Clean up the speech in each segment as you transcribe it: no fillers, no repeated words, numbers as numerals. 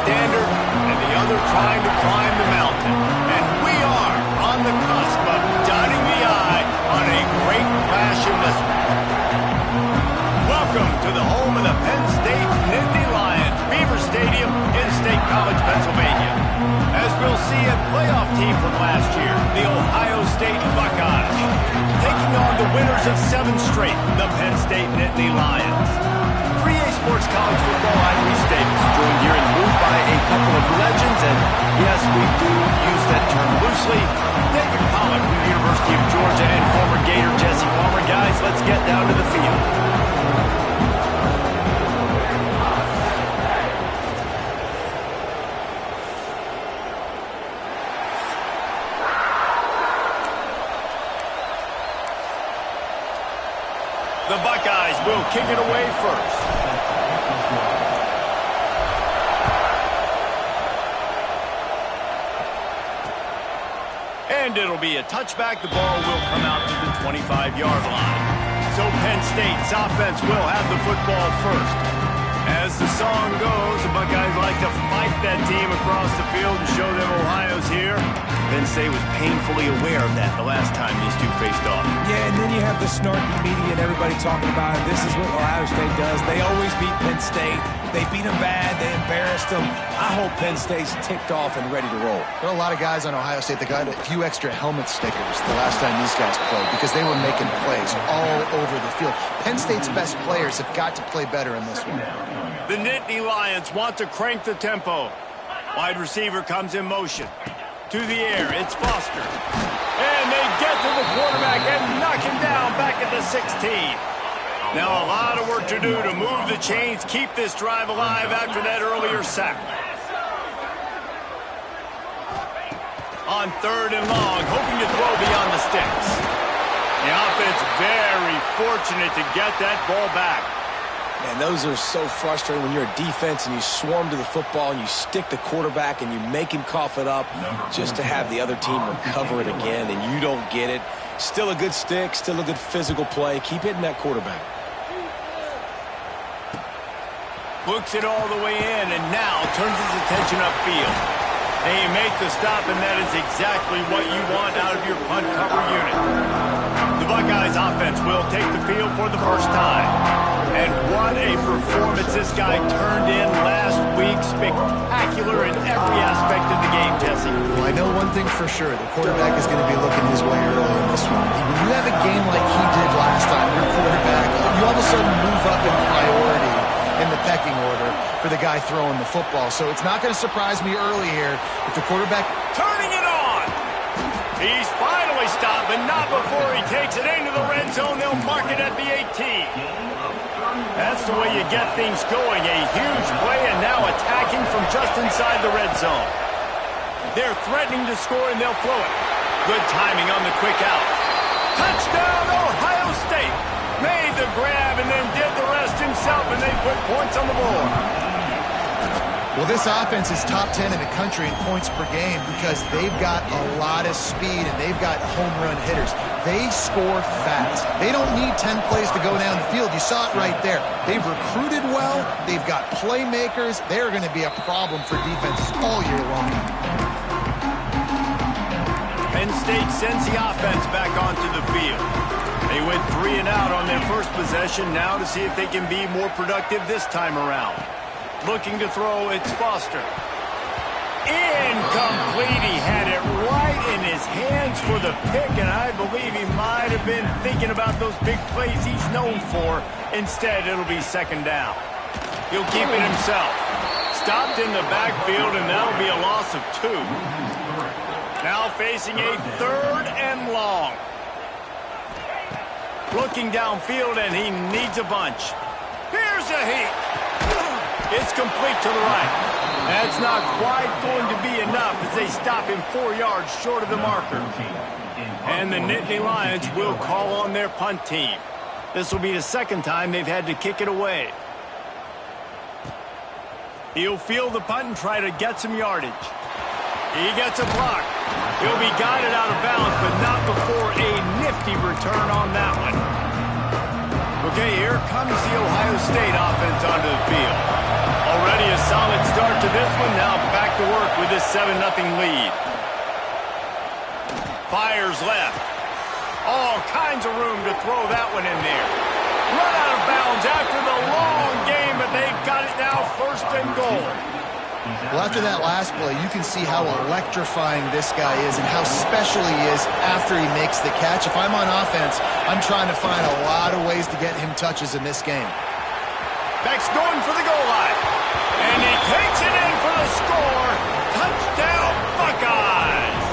standard and the other trying to climb the mountain. And we are on the cusp of dotting the I on a great crash in this one. Welcome to the home of the Penn State Nittany Lions, Beaver Stadium in State College, Pennsylvania. As we'll see a playoff team from last year, the Ohio State Buckeyes, taking on the winners of 7 straight, the Penn State Nittany Lions. 3A Sports College Football, I'm Reese Davis, joined here in Mood by a couple of legends, and yes, we do use that term loosely. David Pollock from the University of Georgia and former Gator Jesse Palmer. Guys, let's get down to the field. The Buckeyes will kick it away first. And it'll be a touchback. The ball will come out to the 25-yard line. So Penn State's offense will have the football first. As the song goes, the Buckeyes like to fight that team across the field and show them Ohio's here. Penn State was painfully aware of that the last time these two faced off. Yeah, and then you have the snarky media and everybody talking about it. This is what Ohio State does. They always beat Penn State. They beat them bad. They embarrassed them. I hope Penn State's ticked off and ready to roll. There are a lot of guys on Ohio State that got a few extra helmet stickers the last time these guys played because they were making plays all over the field. Penn State's best players have got to play better in this one. The Nittany Lions want to crank the tempo. Wide receiver comes in motion. To the air, it's Foster. And they get to the quarterback and knock him down back at the 16. Now a lot of work to do to move the chains, keep this drive alive after that earlier sack. On 3rd and long, hoping to throw beyond the sticks. The offense very fortunate to get that ball back. And those are so frustrating when you're a defense and you swarm to the football and you stick the quarterback and you make him cough it up just to have the other team recover it again and you don't get it. Still a good stick, still a good physical play. Keep hitting that quarterback. Books it all the way in and now turns his attention upfield. They make the stop, and that is exactly what you want out of your punt cover unit. The Buckeyes offense will take the field for the first time. And what a performance this guy turned in last week. Spectacular in every aspect of the game, Jesse. Well, I know one thing for sure. The quarterback is going to be looking his way early in this one. When you have a game like he did last time, your quarterback, you all of a sudden move up in priority in the pecking order for the guy throwing the football. So it's not going to surprise me early here if the quarterback... Turning it on! He's finally stopped, but not before he takes it into the red zone. They'll mark it at the 18. That's the way you get things going. A huge play and now attacking from just inside the red zone. They're threatening to score and they'll throw it. Good timing on the quick out. Touchdown, Ohio State! Made the grab and then did the rest himself, and they put points on the board. Well, this offense is top 10 in the country in points per game because they've got a lot of speed and they've got home run hitters. They score fast. They don't need 10 plays to go down the field. You saw it right there. They've recruited well. They've got playmakers. They're going to be a problem for defenses all year long. Penn State sends the offense back onto the field. They went 3 and out on their first possession. Now to see if they can be more productive this time around. Looking to throw, it's Foster. Incomplete. He had it right in his hands for the pick, and I believe he might have been thinking about those big plays he's known for. Instead, it'll be 2nd down. He'll keep it himself. Stopped in the backfield, and that'll be a loss of 2. Now facing a 3rd and long. Looking downfield, and he needs a bunch. Here's a heat. It's complete to the right. That's not quite going to be enough as they stop him 4 yards short of the marker. And the Nittany Lions will call on their punt team. This will be the 2nd time they've had to kick it away. He'll field the punt and try to get some yardage. He gets a block. He'll be guided out of bounds, but not before a nifty return on that one. Okay, here comes the Ohio State offense onto the field. Already a solid start to this one. 7-0 lead. Fires left. All kinds of room to throw that one in there. Run out of bounds after the long game, but they've got it now 1st and goal. Well, after that last play, you can see how electrifying this guy is and how special he is after he makes the catch. If I'm on offense, I'm trying to find a lot of ways to get him touches in this game. Beck's going for the goal line. And he takes it in for the score. Touchdown, Buckeyes!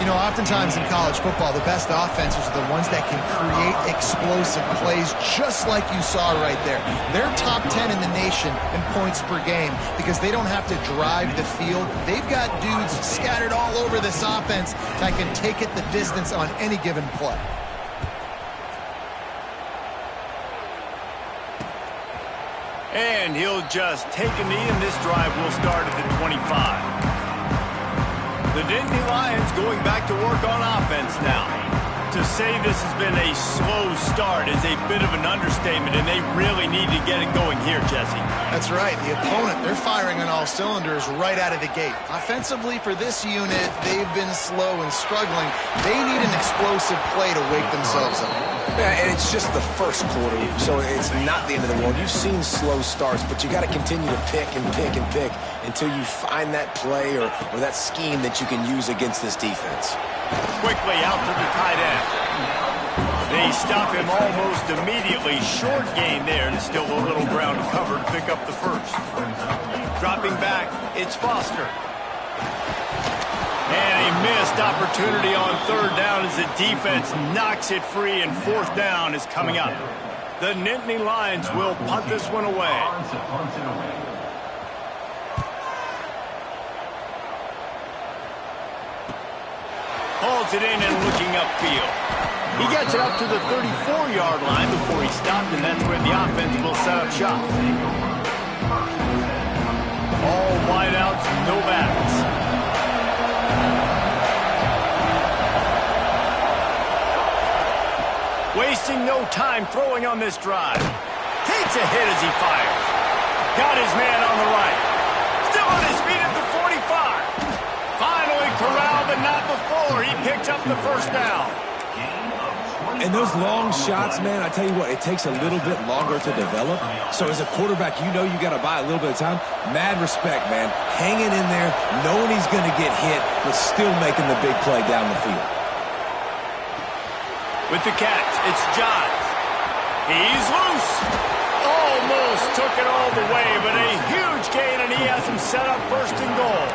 You know, oftentimes in college football, the best offenses are the ones that can create explosive plays just like you saw right there. They're top 10 in the nation in points per game because they don't have to drive the field. They've got dudes scattered all over this offense that can take it the distance on any given play. And he'll just take a knee, and this drive will start at the 25. The Nittany Lions going back to work on offense now. To say this has been a slow start is a bit of an understatement, and they really need to get it going here, Jesse. That's right. The opponent, they're firing on all cylinders right out of the gate. Offensively, for this unit, they've been slow and struggling. They need an explosive play to wake themselves up. Yeah, and it's just the first quarter, so it's not the end of the world. You've seen slow starts, but you got to continue to pick and pick and pick until you find that play or that scheme that you can use against this defense. Quickly out to the tight end. They stop him almost immediately. Short gain there, and still a little ground covered to pick up the first. Dropping back, it's Foster. And a missed opportunity on 3rd down as the defense knocks it free, and 4th down is coming up. The Nittany Lions will punt this one away. Hauls it in and looking upfield. He gets it up to the 34-yard line before he stopped, and that's where the offense will set up shop. All wideouts, no backs. Wasting no time throwing on this drive. Takes a hit as he fires. Got his man on the right. Still on his feet at the 45. Finally corralled, but not before. He picked up the 1st down. And those long shots, man, I tell you what, it takes a little bit longer to develop. So as a quarterback, you know you got to buy a little bit of time. Mad respect, man. Hanging in there, knowing he's going to get hit, but still making the big play down the field. With the catch, it's Johns. He's loose. Almost took it all the way, but a huge gain, and he has him set up 1st and goal.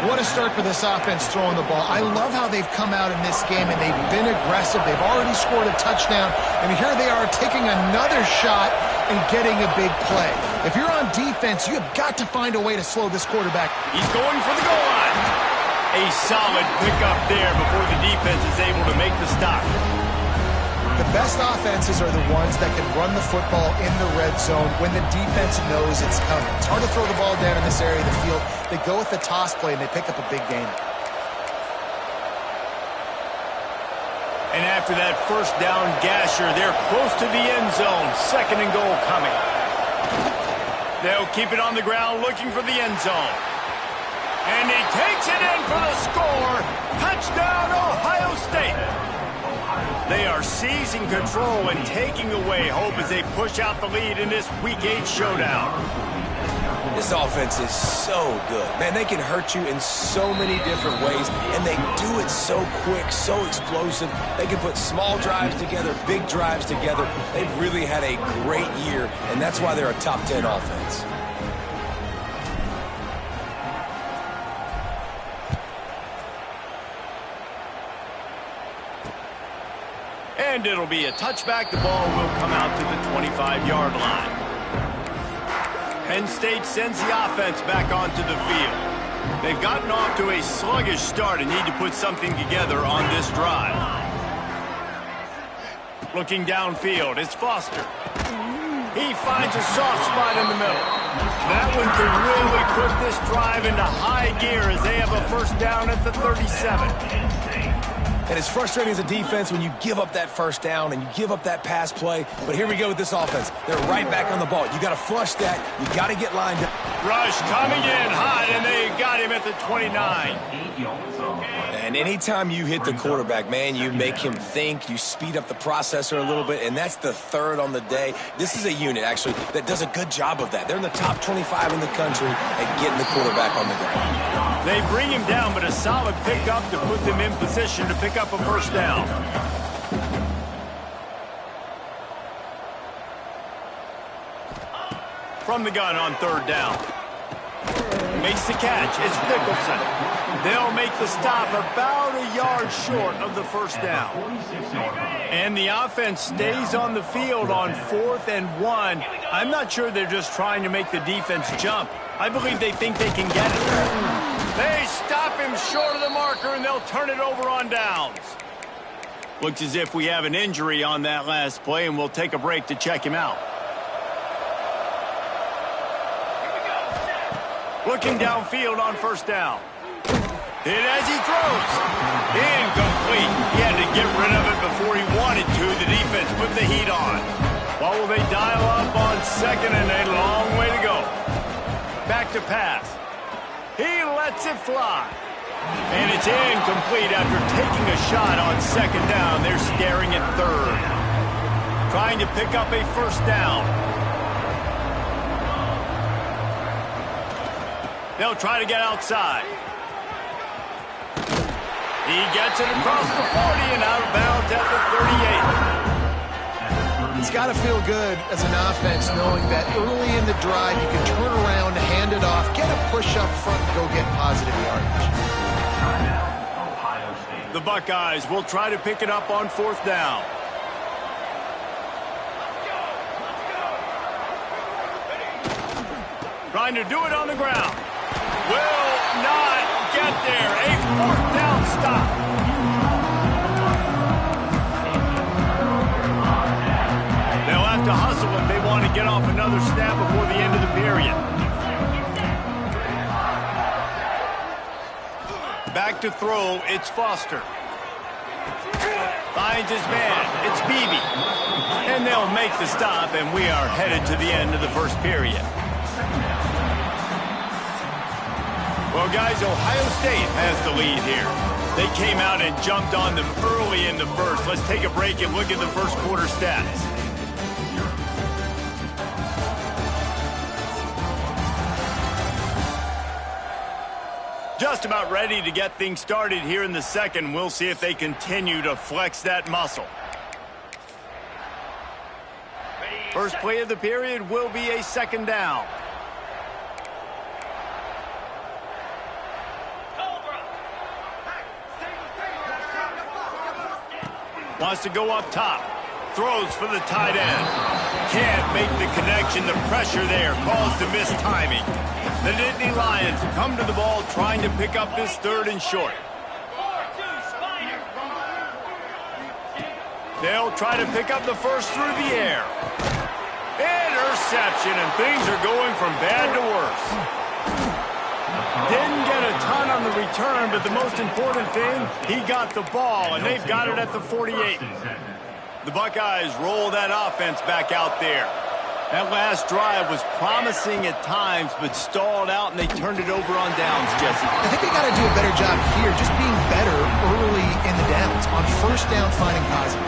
What a start for this offense throwing the ball. I love how they've come out in this game, and they've been aggressive. They've already scored a touchdown, and here they are taking another shot and getting a big play. If you're on defense, you have got to find a way to slow this quarterback. He's going for the goal line. A solid pickup there before the defense is able to make the stop. The best offenses are the ones that can run the football in the red zone when the defense knows it's coming. It's hard to throw the ball down in this area of the field. They go with the toss play, and they pick up a big gain. And after that 1st down gasher, they're close to the end zone. 2nd and goal coming. They'll keep it on the ground looking for the end zone. And he takes it in for the score. Touchdown, Ohio State. They are seizing control and taking away hope as they push out the lead in this Week 8 showdown. This offense is so good. Man, they can hurt you in so many different ways, and they do it so quick, so explosive. They can put small drives together, big drives together. They've really had a great year, and that's why they're a top 10 offense. And it'll be a touchback. The ball will come out to the 25-yard line. Penn State sends the offense back onto the field. They've gotten off to a sluggish start and need to put something together on this drive. Looking downfield, it's Foster. He finds a soft spot in the middle. That one could really put this drive into high gear as they have a 1st down at the 37. And it's frustrating as a defense when you give up that first down and you give up that pass play. But here we go with this offense. They're right back on the ball. You got to flush that. You got to get lined up. Rush coming in hot, and they got him at the 29. And anytime you hit the quarterback, man, you make him think. You speed up the processor a little bit, and that's the third on the day. This is a unit, actually, that does a good job of that. They're in the top 25 in the country at getting the quarterback on the ground. They bring him down, but a solid pickup to put them in position to pick up a first down. From the gun on third down. Makes the catch. It's Nicholson. They'll make the stop about a yard short of the first down. And the offense stays on the field on 4th and 1. I'm not sure they're just trying to make the defense jump. I believe they think they can get it. They stop him short of the marker, and they'll turn it over on downs. Looks as if we have an injury on that last play, and we'll take a break to check him out. Looking downfield on first down. Hit as he throws. Incomplete. He had to get rid of it before he wanted to. The defense put the heat on. What will they dial up on second, and a long way to go. Back to pass. He lets it fly. And it's incomplete after taking a shot on second down. They're staring at third. Trying to pick up a first down. They'll try to get outside. He gets it across the 40 and out of bounds at the 38. It's got to feel good as an offense knowing that early in the drive you can turn around, hand it off, get a push up front, and go get positive yardage. The Buckeyes will try to pick it up on 4th down. Trying to do it on the ground. Will not get there. A 4th down stop. They'll have to hustle if they want to get off another snap before the end of the period. Back to throw, it's Foster. Finds his man, it's Beebe. And they'll make the stop, and we are headed to the end of the first period. Well, guys, Ohio State has the lead here. They came out and jumped on them early in the first. Let's take a break and look at the first quarter stats. Just about ready to get things started here in the second. We'll see if they continue to flex that muscle. First play of the period will be a second down. Wants to go up top. Throws for the tight end. Can't make the connection. The pressure there caused the mistiming. The Nittany Lions come to the ball trying to pick up this 3rd and short. They'll try to pick up the first through the air. Interception, and things are going from bad to worse. Didn't get a ton on the return, but the most important thing, he got the ball, and they've got it at the 48. The Buckeyes roll that offense back out there. That last drive was promising at times, but stalled out, and they turned it over on downs, Jesse. I think they got to do a better job here, just being better early in the downs. On first down, finding positive.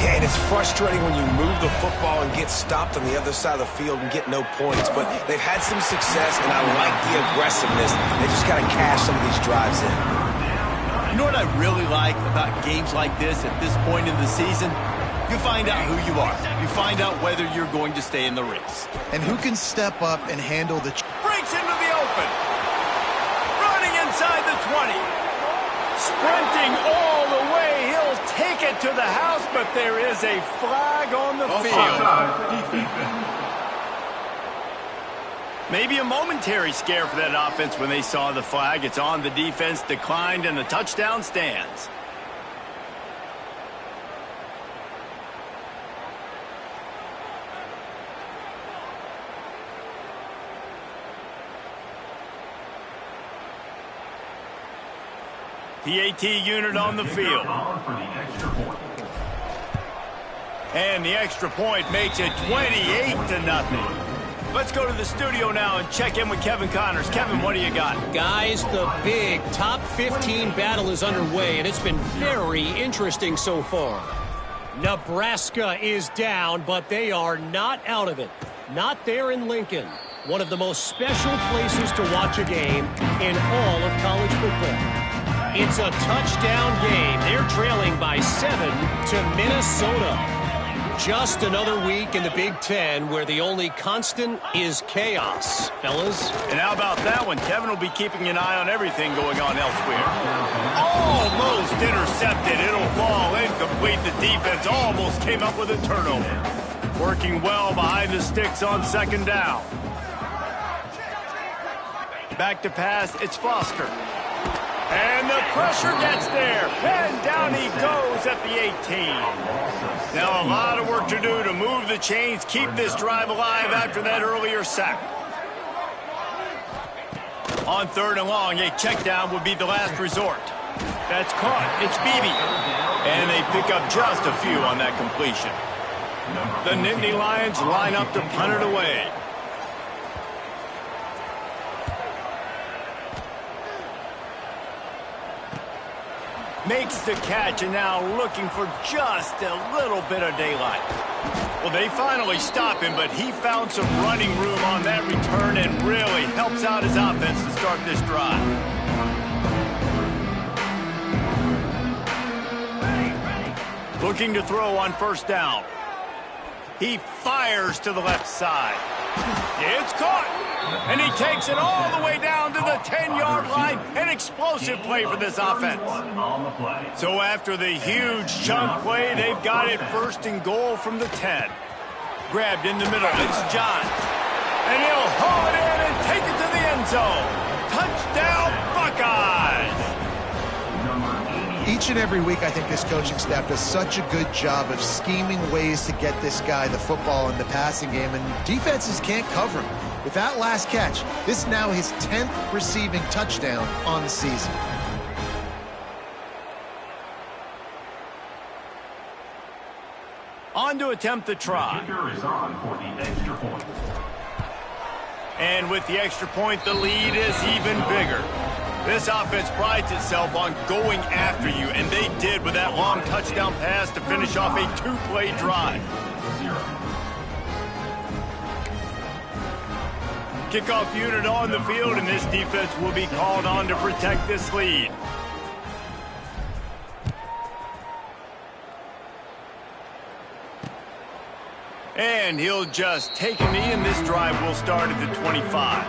Yeah, and it's frustrating when you move the football and get stopped on the other side of the field and get no points. But they've had some success, and I like the aggressiveness. They just got to cash some of these drives in. You know what I really like about games like this at this point in the season? You find out who you are. You find out whether you're going to stay in the race. And who can step up and handle the... Breaks into the open. Running inside the 20. Sprinting all the way. He'll take it to the house, but there is a flag on the field. Maybe a momentary scare for that offense when they saw the flag. It's on, the defense declined, and the touchdown stands. PAT unit on the field. And the extra point makes it 28-0. Let's go to the studio now and check in with Kevin Connors. Kevin, what do you got? Guys, the big top 15 battle is underway, and it's been very interesting so far. Nebraska is down, but they are not out of it. Not there in Lincoln. One of the most special places to watch a game in all of college football. It's a touchdown game. They're trailing by 7 to Minnesota. Just another week in the Big Ten where the only constant is chaos, fellas. And how about that one? Kevin will be keeping an eye on everything going on elsewhere. Almost intercepted. It'll fall incomplete. The defense almost came up with a turnover. Working well behind the sticks on second down. Back to pass, it's Foster. And the pressure gets there. And down he goes at the 18. Now a lot of work to do to move the chains, keep this drive alive after that earlier sack. On 3rd and long, a check down would be the last resort. That's caught. It's Beebe. And they pick up just a few on that completion. The Nittany Lions line up to punt it away. Makes the catch, and now looking for just a little bit of daylight. Well, they finally stop him, but he found some running room on that return and really helps out his offense to start this drive. Looking to throw on 1st down. He fires to the left side. It's caught. And he takes it all the way down to the 10-yard line. An explosive play for this offense. So after the huge chunk play, they've got it 1st and goal from the 10. Grabbed in the middle. It's John. And he'll haul it in and take it to the end zone. Touchdown, Buckeyes! Each and every week, I think this coaching staff does such a good job of scheming ways to get this guy the football in the passing game, and defenses can't cover him. With that last catch, this is now his 10th receiving touchdown on the season. On to attempt the try. And with the extra point, the lead is even bigger. This offense prides itself on going after you, and they did with that long touchdown pass to finish off a 2-play drive. Kickoff unit on the field, and this defense will be called on to protect this lead. And he'll just take a knee, and this drive will start at the 25.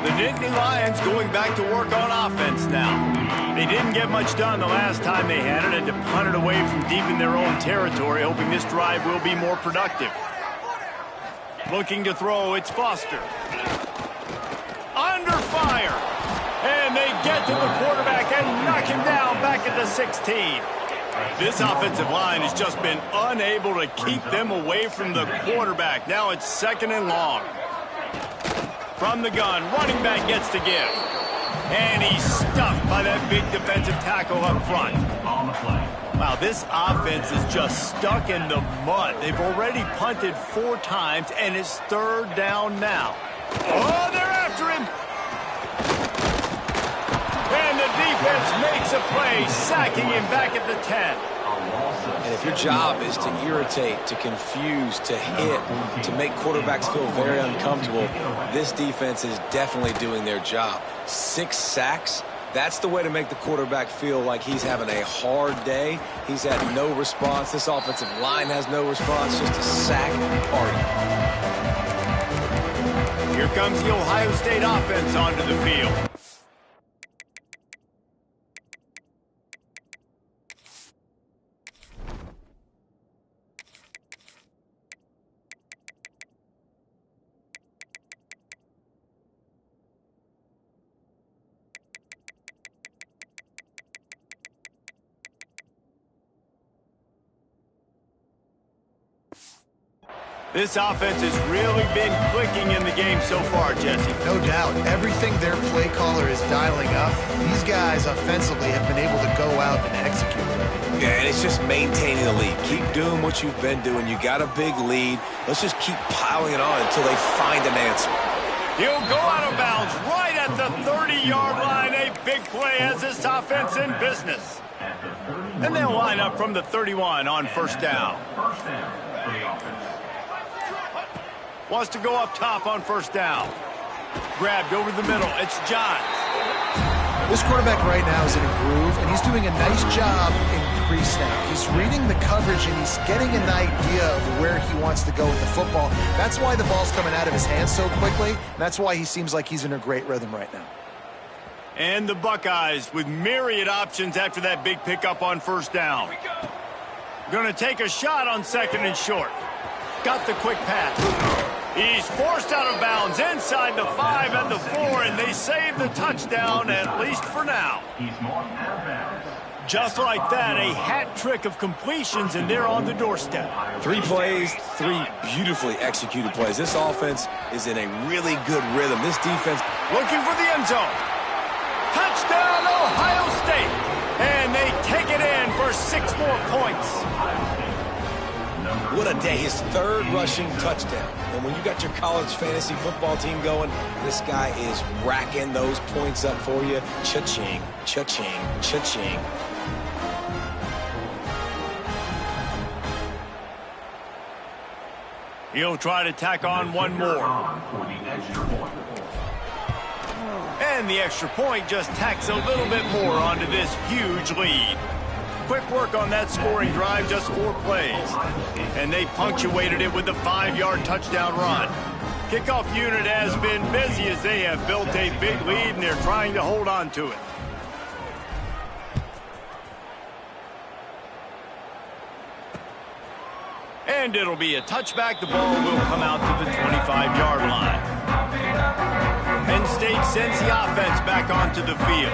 The Nittany Lions going back to work on offense now. They didn't get much done the last time they had it, and to punt it away from deep in their own territory, hoping this drive will be more productive. Looking to throw, it's Foster. Under fire. And they get to the quarterback and knock him down back at the 16. This offensive line has just been unable to keep them away from the quarterback. Now it's 2nd and long. From the gun, running back gets to give. And he's stuffed by that big defensive tackle up front. Wow, this offense is just stuck in the mud. They've already punted 4 times, and it's 3rd down now. Oh, they're after him. And the defense makes a play, sacking him back at the 10. And if your job is to irritate, to confuse, to hit, to make quarterbacks feel very uncomfortable, this defense is definitely doing their job. 6 sacks. That's the way to make the quarterback feel like he's having a hard day. He's had no response. This offensive line has no response, just a sack party. Here comes the Ohio State offense onto the field. This offense has really been clicking in the game so far, Jesse. No doubt. Everything their play caller is dialing up, these guys offensively have been able to go out and execute. Yeah, and it's just maintaining the lead. Keep doing what you've been doing. You got a big lead. Let's just keep piling it on until they find an answer. He'll go out of bounds right at the 30-yard line. A big play has this offense in business. And they'll line up from the 31 on first down. Wants to go up top on first down. Grabbed over the middle. It's Johns. This quarterback right now is in a groove, and he's doing a nice job in pre-snap. He's reading the coverage, and he's getting an idea of where he wants to go with the football. That's why the ball's coming out of his hands so quickly. That's why he seems like he's in a great rhythm right now. And the Buckeyes with myriad options after that big pickup on first down. Going to take a shot on second and short. Got the quick pass. He's forced out of bounds inside the 5 and the 4, and they save the touchdown, at least for now. Just like that, a hat trick of completions, and they're on the doorstep. 3 plays, 3 beautifully executed plays. This offense is in a really good rhythm. This defense looking for the end zone. Touchdown, Ohio State. And they take it in for 6 more points. What a day. His 3rd rushing touchdown. And when you got your college fantasy football team going, this guy is racking those points up for you. Cha-ching, cha-ching, cha-ching. He'll try to tack on one more. And the extra point just tacks a little bit more onto this huge lead. Quick work on that scoring drive, just 4 plays. And they punctuated it with a 5-yard touchdown run. Kickoff unit has been busy as they have built a big lead, and they're trying to hold on to it. And it'll be a touchback. The ball will come out to the 25-yard line. Penn State sends the offense back onto the field.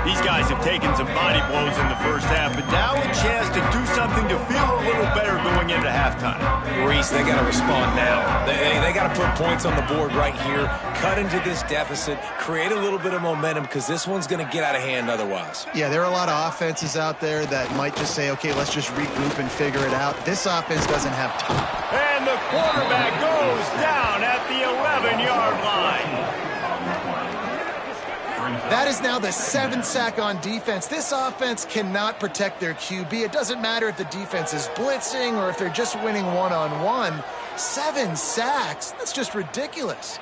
These guys have taken some body blows in the first half, but now a chance to do something to feel a little better going into halftime. Reese, they got to respond now. They got to put points on the board right here, cut into this deficit, create a little bit of momentum, because this one's going to get out of hand otherwise. Yeah, there are a lot of offenses out there that might just say, okay, let's just regroup and figure it out. This offense doesn't have time. And the quarterback goes down at the 11-yard line. That is now the 7th sack on defense. This offense cannot protect their QB. It doesn't matter if the defense is blitzing or if they're just winning one-on-one. 7 sacks, that's just ridiculous.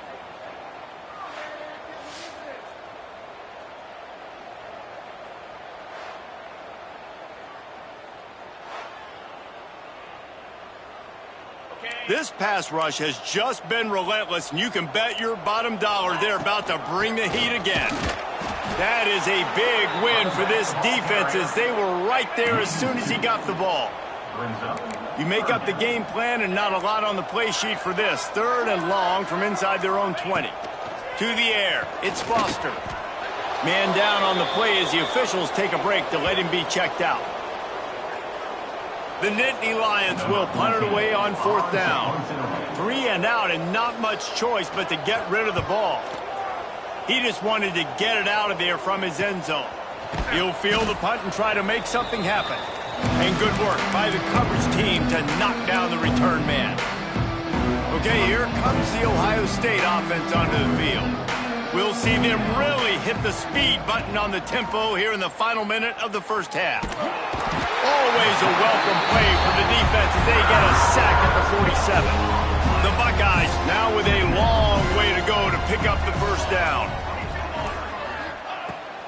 This pass rush has just been relentless, and you can bet your bottom dollar they're about to bring the heat again. That is a big win for this defense, as they were right there as soon as he got the ball. You make up the game plan, and not a lot on the play sheet for this. 3rd and long from inside their own 20. To the air, it's Foster. Man down on the play as the officials take a break to let him be checked out. The Nittany Lions will punt it away on 4th down. 3 and out, and not much choice but to get rid of the ball. He just wanted to get it out of there from his end zone. He'll field the punt and try to make something happen. And good work by the coverage team to knock down the return man. Okay, here comes the Ohio State offense onto the field. We'll see them really hit the speed button on the tempo here in the final minute of the first half. Always a welcome play for the defense as they get a sack at the 47. The Buckeyes now with a long way to go to pick up the first down.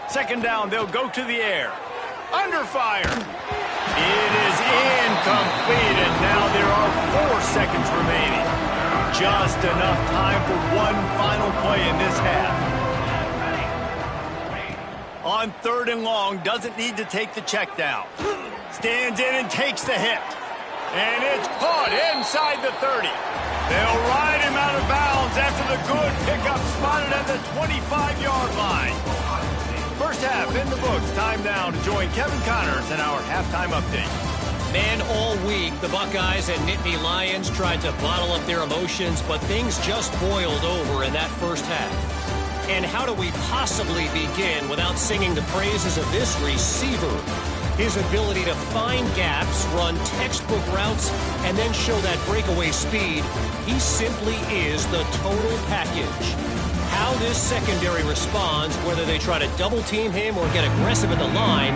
2nd down, they'll go to the air. Under fire. It is incomplete, and now there are 4 seconds remaining. Just enough time for one final play in this half. On 3rd and long, doesn't need to take the check down. Stands in and takes the hit. And it's caught inside the 30. They'll ride him out of bounds after the good pickup spotted at the 25-yard line. First half in the books. Time now to join Kevin Connors in our halftime update. Man, all week, the Buckeyes and Nittany Lions tried to bottle up their emotions, but things just boiled over in that first half. And how do we possibly begin without singing the praises of this receiver? His ability to find gaps, run textbook routes, and then show that breakaway speed. He simply is the total package. How this secondary responds, whether they try to double-team him or get aggressive at the line,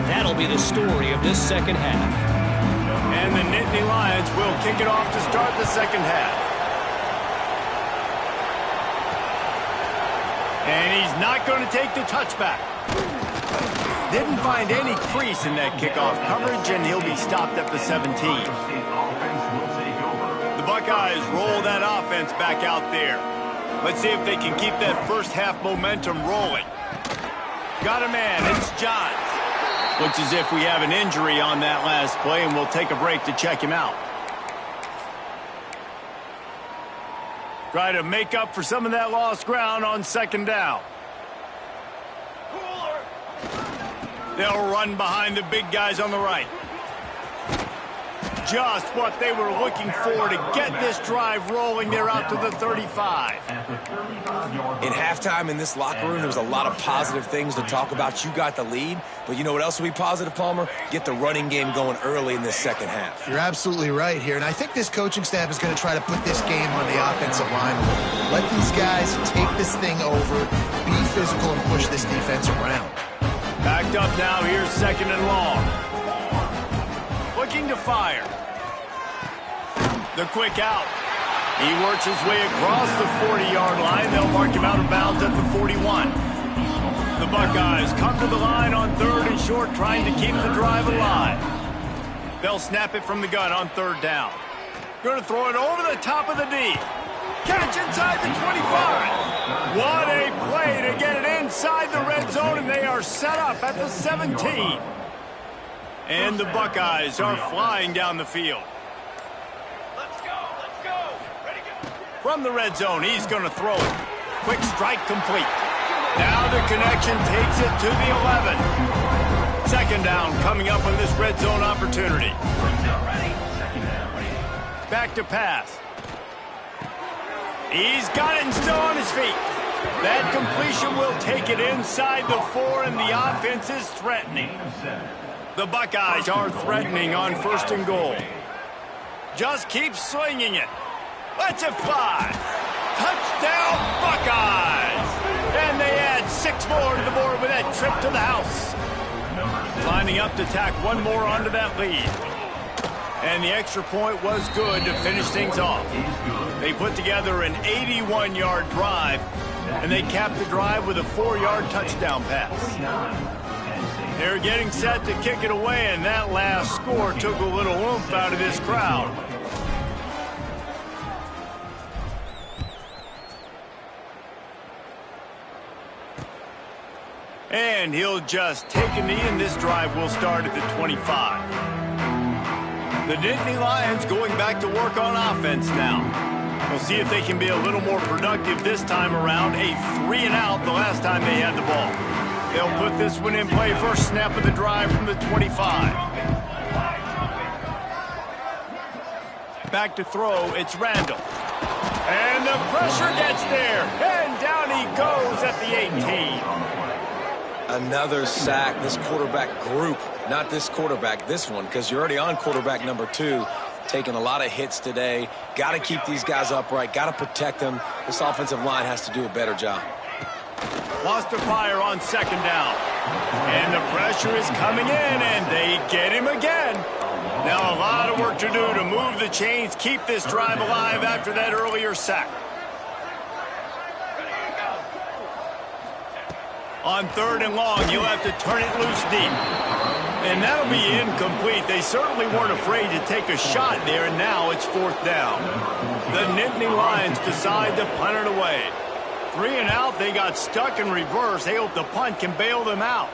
that'll be the story of this second half. And the Nittany Lions will kick it off to start the second half. And he's not going to take the touchback. Didn't find any crease in that kickoff coverage, and he'll be stopped at the 17. The Buckeyes roll that offense back out there. Let's see if they can keep that first half momentum rolling. Got a man, it's Johns. Looks as if we have an injury on that last play, and we'll take a break to check him out. Try to make up for some of that lost ground on second down. They'll run behind the big guys on the right. Just what they were looking for to get this drive rolling. They're out to the 35. In halftime in this locker room, there was a lot of positive things to talk about. You got the lead, but you know what else will be positive, Palmer? Get the running game going early in this second half. You're absolutely right here, and I think this coaching staff is going to try to put this game on the offensive line. Let these guys take this thing over, be physical, and push this defense around. Backed up now, here's second and long. Looking to fire. The quick out. He works his way across the 40-yard line. They'll mark him out of bounds at the 41. The Buckeyes come to the line on third and short, trying to keep the drive alive. They'll snap it from the gun on third down. Going to throw it over the top of the D. Catch inside the 25. What a play to get it inside the red zone, and they are set up at the 17. And the Buckeyes are flying down the field. Let's go. Ready, go. From the red zone, he's going to throw it. Quick strike complete. Now the connection takes it to the 11. Second down coming up on this red zone opportunity. Back to pass. He's got it and still on his feet. That completion will take it inside the 4, and the offense is threatening. The Buckeyes are threatening on first and goal. Just keep swinging it. Lets it fly. Touchdown, Buckeyes! And they add 6 more to the board with that trip to the house. Lining up to tack one more onto that lead. And the extra point was good to finish things off. They put together an 81-yard drive, and they capped the drive with a 4-yard touchdown pass. They're getting set to kick it away, and that last score took a little oomph out of this crowd. And he'll just take a knee, and this drive will start at the 25. The Nittany Lions going back to work on offense now. We'll see if they can be a little more productive this time around. A 3-and-out the last time they had the ball. They'll put this one in play. First snap of the drive from the 25. Back to throw, it's Randall. And the pressure gets there. And down he goes at the 18. Another sack. This quarterback group, not this quarterback, this one, because you're already on quarterback number 2. Taking a lot of hits today. Got to keep these guys upright. Got to protect them. This offensive line has to do a better job. Lost to fire on second down. And the pressure is coming in, and they get him again. Now a lot of work to do to move the chains, keep this drive alive after that earlier sack. On third and long, you'll have to turn it loose deep. And that'll be incomplete. They certainly weren't afraid to take a shot there, and now it's fourth down. The Nittany Lions decide to punt it away. 3-and-out, they got stuck in reverse. They hope the punt can bail them out.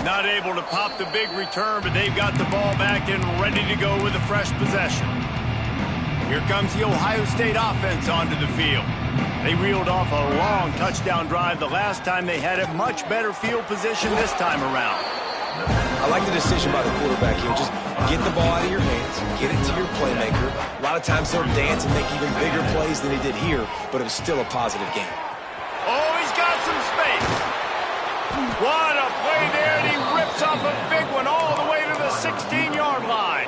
Not able to pop the big return, but they've got the ball back and ready to go with a fresh possession. Here comes the Ohio State offense onto the field. They reeled off a long touchdown drive the last time they had it. Much better field position this time around. I like the decision by the quarterback here. Just get the ball out of your hands, get it to your playmaker. A lot of times he'll dance and make even bigger plays than he did here, but it was still a positive game. Oh, he's got some space. What a play there, and he rips off a big one all the way to the 16-yard line.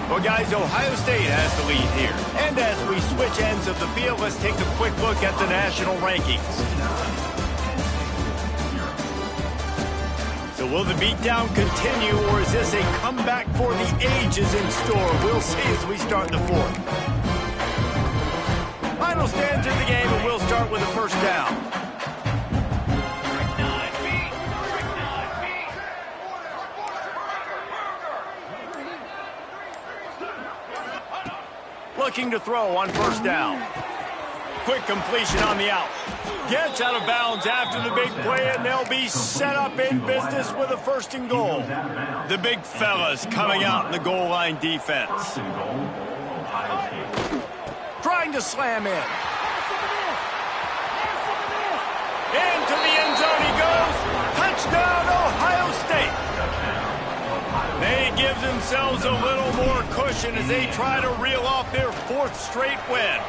Well, guys, Ohio State has the lead here. And as we switch ends of the field, let's take a quick look at the national rankings. So will the beatdown continue, or is this a comeback for the ages in store? We'll see as we start the fourth. Final stanza of the game, and we'll start with a first down. Looking to throw on first down. Quick completion on the out. Gets out of bounds after the big play, and they'll be set up in business with a first and goal. The big fellas coming out in the goal line defense. Trying to slam in. Into the end zone he goes. Touchdown, Ohio State. They give themselves a little more cushion as they try to reel off their fourth straight win.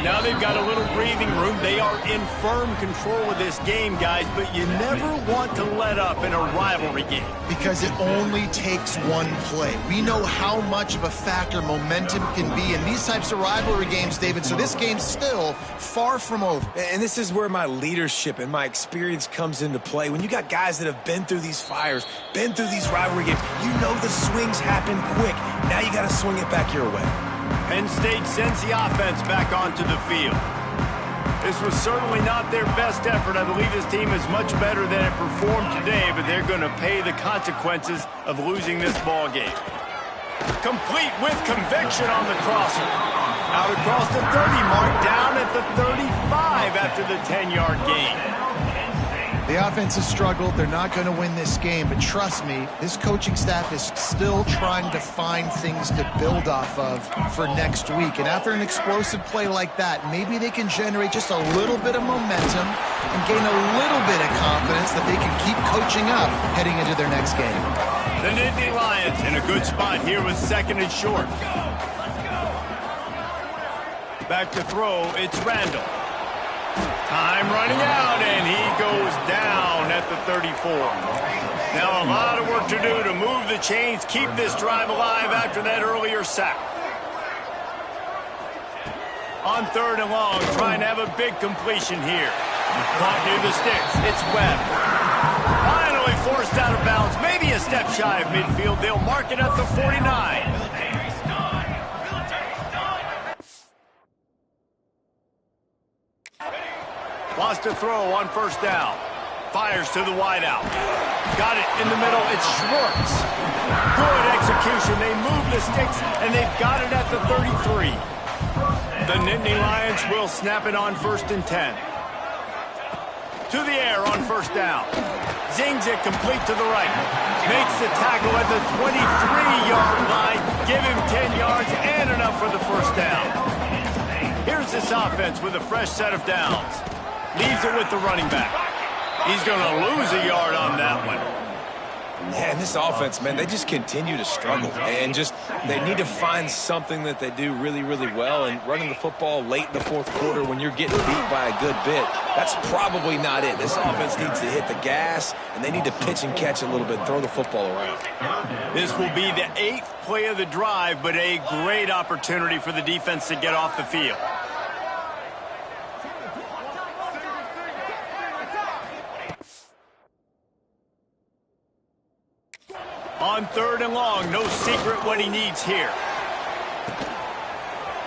Now they've got a little breathing room. They are in firm control of this game, guys, but you never want to let up in a rivalry game. Because it only takes one play. We know how much of a factor momentum can be in these types of rivalry games, David, so this game's still far from over. And this is where my leadership and my experience comes into play. When you got guys that have been through these fires, been through these rivalry games, you know the swings happen quick. Now you got to swing it back your way. Penn State sends the offense back onto the field. This was certainly not their best effort. I believe this team is much better than it performed today, but they're going to pay the consequences of losing this ball game. Complete with conviction on the crosser. Out across the 30 mark, down at the 35 after the 10-yard gain. The offense has struggled. They're not going to win this game, but trust me, this coaching staff is still trying to find things to build off of for next week. And after an explosive play like that, maybe they can generate just a little bit of momentum and gain a little bit of confidence that they can keep coaching up heading into their next game. The Nittany Lions in a good spot here with second and short. Back to throw, it's Randall. Time running out, and he goes down at the 34. Now a lot of work to do to move the chains, keep this drive alive after that earlier sack. On third and long, trying to have a big completion here. Caught near the sticks, it's Webb. Finally forced out of bounds, maybe a step shy of midfield. They'll mark it at the 49. Wants to throw on first down. Fires to the wideout. Got it in the middle. It's Schwartz. Good execution. They move the sticks, and they've got it at the 33. The Nittany Lions will snap it on first and 10. To the air on first down. Zings it complete to the right. Makes the tackle at the 23-yard line. Give him 10 yards and enough for the first down. Here's this offense with a fresh set of downs. Leaves it with the running back. He's going to lose a yard on that one. Yeah, and this offense, man, they just continue to struggle. And they need to find something that they do really, really well. And running the football late in the fourth quarter when you're getting beat by a good bit, that's probably not it. This offense needs to hit the gas, and they need to pitch and catch a little bit, throw the football around. This will be the 8th play of the drive, but a great opportunity for the defense to get off the field. On third and long, no secret what he needs here.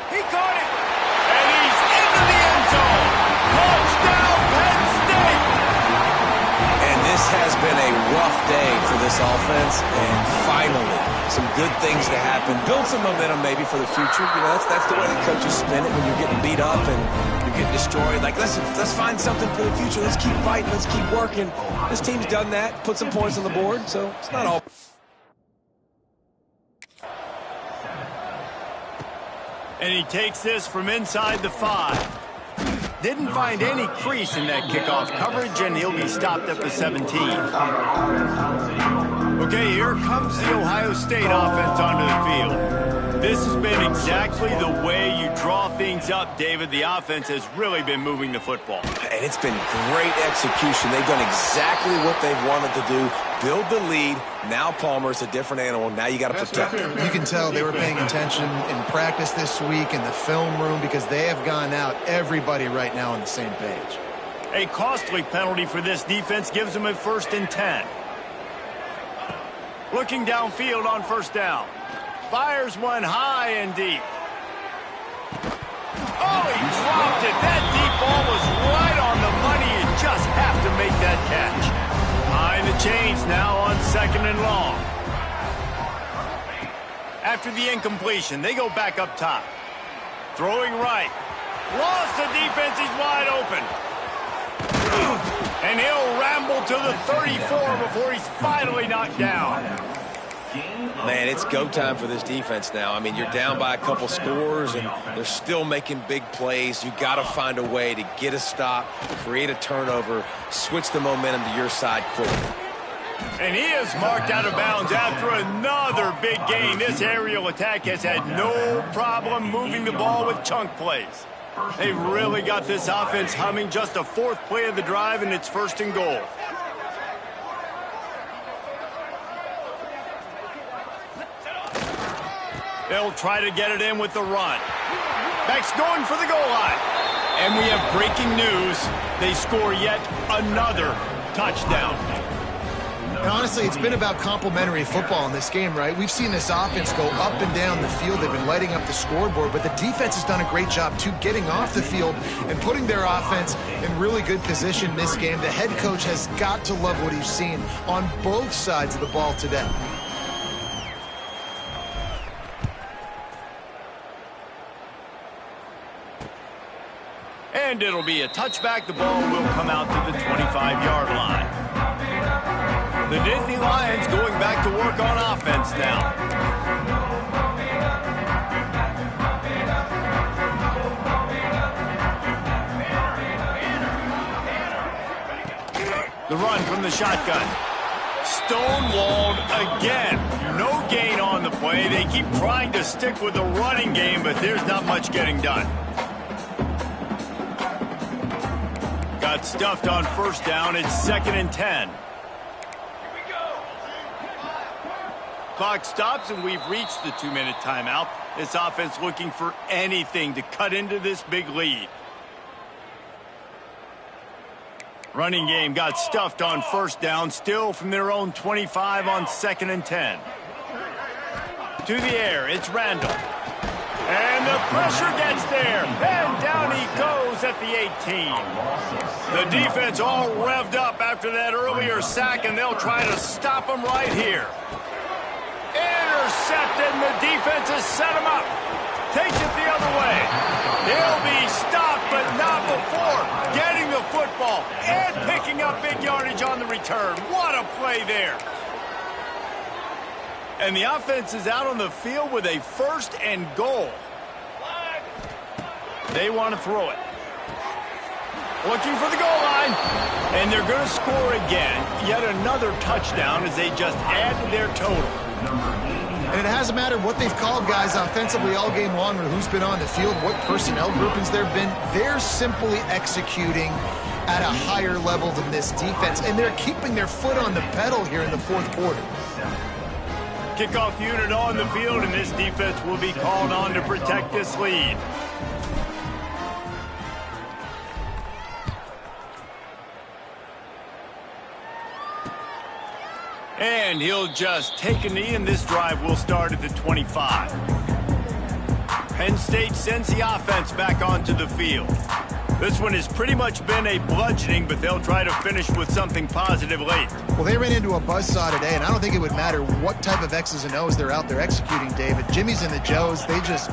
He caught it, and he's into the end zone. Touchdown, Penn State! And this has been a rough day for this offense, and finally, some good things to happen. Build some momentum maybe for the future. You know, that's the way the coaches spin it when you're getting beat up and you're getting destroyed. Like, let's find something for the future. Let's keep fighting. Let's keep working. This team's done that, put some points on the board, so it's not all. And he takes this from inside the 5. Didn't find any crease in that kickoff coverage, and he'll be stopped at the 17. Okay, here comes the Ohio State offense onto the field. This has been exactly the way you draw things up, David. The offense has really been moving the football. And it's been great execution. They've done exactly what they've wanted to do. Build the lead. Now Palmer's a different animal. Now you got to protect him. You can tell they were paying attention in practice this week in the film room because they have gone out, everybody right now on the same page. A costly penalty for this defense gives them a 1st and 10. Looking downfield on 1st down. Fires one high and deep. Oh, he dropped it. That deep ball was right on the money. You just have to make that catch. Behind the chains now on 2nd and long. After the incompletion, they go back up top. Throwing right. Lost the defense. He's wide open. And he'll ramble to the 34 before he's finally knocked down. Man, it's go time for this defense now. I mean, you're down by a couple scores, and they're still making big plays. You got to find a way to get a stop, create a turnover, switch the momentum to your side quickly. And he is marked out of bounds after another big gain. This aerial attack has had no problem moving the ball with chunk plays. They've really got this offense humming. Just a 4th play of the drive, and it's 1st and goal. They'll try to get it in with the run. Beck's going for the goal line. And we have breaking news. They score yet another touchdown. And honestly, it's been about complementary football in this game, right? We've seen this offense go up and down the field. They've been lighting up the scoreboard, but the defense has done a great job, too, getting off the field and putting their offense in really good position in this game. The head coach has got to love what he's seen on both sides of the ball today. And it'll be a touchback. The ball will come out to the 25-yard line. The Nittany Lions going back to work on offense now. The run from the shotgun. Stonewalled again. No gain on the play. They keep trying to stick with the running game, but there's not much getting done. Got stuffed on 1st down. It's 2nd and 10. Clock stops, and we've reached the 2-minute timeout. This offense looking for anything to cut into this big lead. Running game got stuffed on 1st down, still from their own 25 on 2nd and 10. To the air, it's Randall. And the pressure gets there, and down he goes at the 18. The defense all revved up after that earlier sack, and they'll try to stop him right here. Intercepted, and the defense has set him up. Takes it the other way. He'll be stopped, but not before getting the football and picking up big yardage on the return. What a play there. And the offense is out on the field with a 1st and goal. They want to throw it. Looking for the goal line. And they're going to score again. Yet another touchdown as they just add to their total. And it hasn't mattered what they've called guys offensively all game long or who's been on the field, what personnel groupings there have been. They're simply executing at a higher level than this defense. And they're keeping their foot on the pedal here in the 4th quarter. Kickoff unit on the field, and this defense will be called on to protect this lead. And he'll just take a knee, and this drive will start at the 25. Penn State sends the offense back onto the field. This one has pretty much been a bludgeoning, but they'll try to finish with something positive late. Well, they ran into a buzzsaw today, and I don't think it would matter what type of X's and O's they're out there executing, David. Jimmy's and the Joes, they're just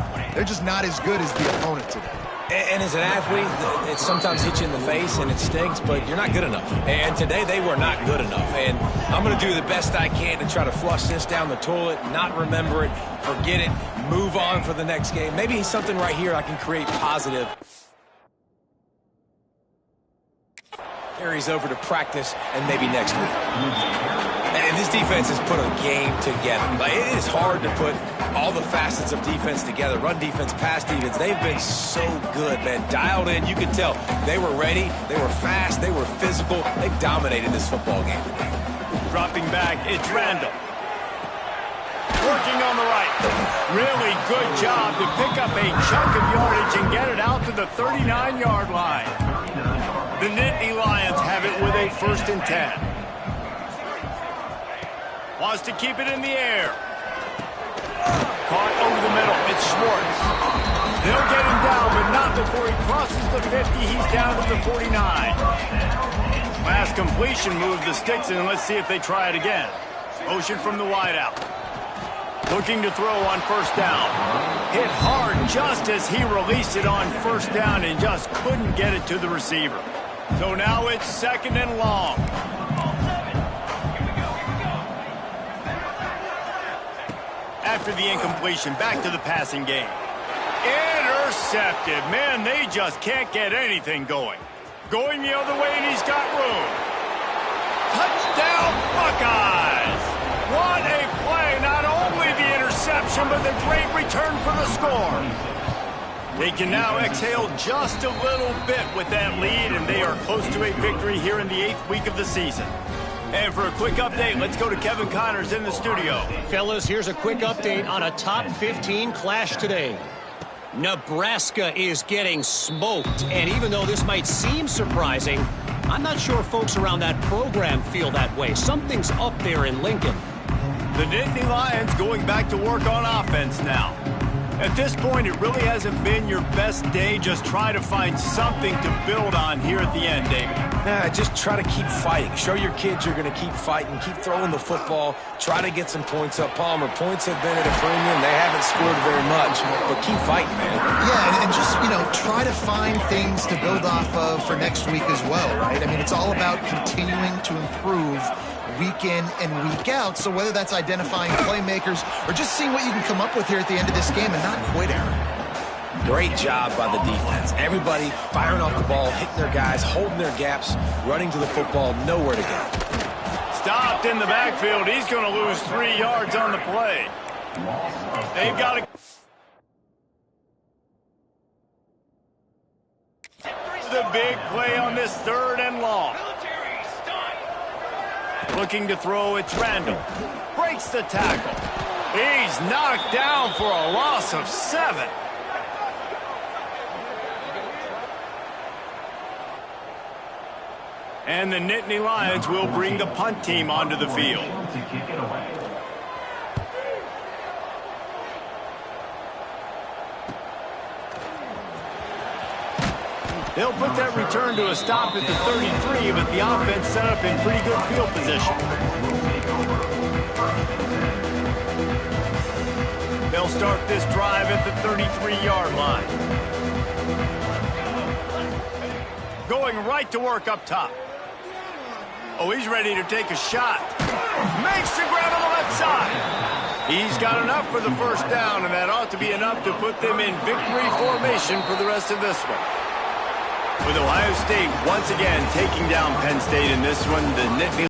not as good as the opponent today. And as an athlete, it sometimes hits you in the face and it stings, but you're not good enough. And today they were not good enough. And I'm going to do the best I can to try to flush this down the toilet, not remember it, forget it, move on for the next game. Maybe something right here I can create positive. carries over to practice and maybe next week. And this defense has put a game together. Like, it is hard to put all the facets of defense together. Run defense, pass defense. They've been so good, man. Dialed in. You can tell they were ready. They were fast. They were physical. They dominated this football game. Dropping back, it's Randall. Working on the right. Really good job to pick up a chunk of yardage and get it out to the 39-yard line. The Nittany Lions have it with a 1st and 10. Wants to keep it in the air. Caught over the middle. It's Schwartz. They'll get him down, but not before he crosses the 50. He's down to the 49. Last completion moved the sticks, and let's see if they try it again. Motion from the wideout. Looking to throw on 1st down. Hit hard just as he released it on 1st down and just couldn't get it to the receiver. So now it's 2nd and long. After the incompletion, back to the passing game. Intercepted. Man, they just can't get anything going. Going the other way, and he's got room. Touchdown, Buckeyes! What a play. Not only the interception, but the great return for the score. They can now exhale just a little bit with that lead, and they are close to a victory here in the 8th week of the season. And for a quick update, let's go to Kevin Connors in the studio. Fellas, here's a quick update on a top 15 clash today. Nebraska is getting smoked, and even though this might seem surprising, I'm not sure folks around that program feel that way. Something's up there in Lincoln. The Nittany Lions going back to work on offense now. At this point, it really hasn't been your best day. Just try to find something to build on here at the end, David. Just try to keep fighting. Show your kids you're going to keep fighting. Keep throwing the football. Try to get some points up. Palmer, points have been at a premium. They haven't scored very much, but keep fighting, man. Yeah, and just, try to find things to build off of for next week as well, right? I mean, it's all about continuing to improve week in and week out. So whether that's identifying playmakers or just seeing what you can come up with here at the end of this game and not quit, Aaron. Great job by the defense. Everybody firing off the ball, hitting their guys, holding their gaps, running to the football, nowhere to go. Stopped in the backfield. He's going to lose 3 yards on the play. They've got to... The big play on this 3rd and long. Looking to throw, it's Randall. Breaks the tackle. He's knocked down for a loss of 7. And the Nittany Lions will bring the punt team onto the field. They'll put that return to a stop at the 33, but the offense set up in pretty good field position. They'll start this drive at the 33-yard line. Going right to work up top. Oh, he's ready to take a shot. Makes the grab on the left side. He's got enough for the 1st down, and that ought to be enough to put them in victory formation for the rest of this one. With Ohio State once again taking down Penn State in this one, the Nittany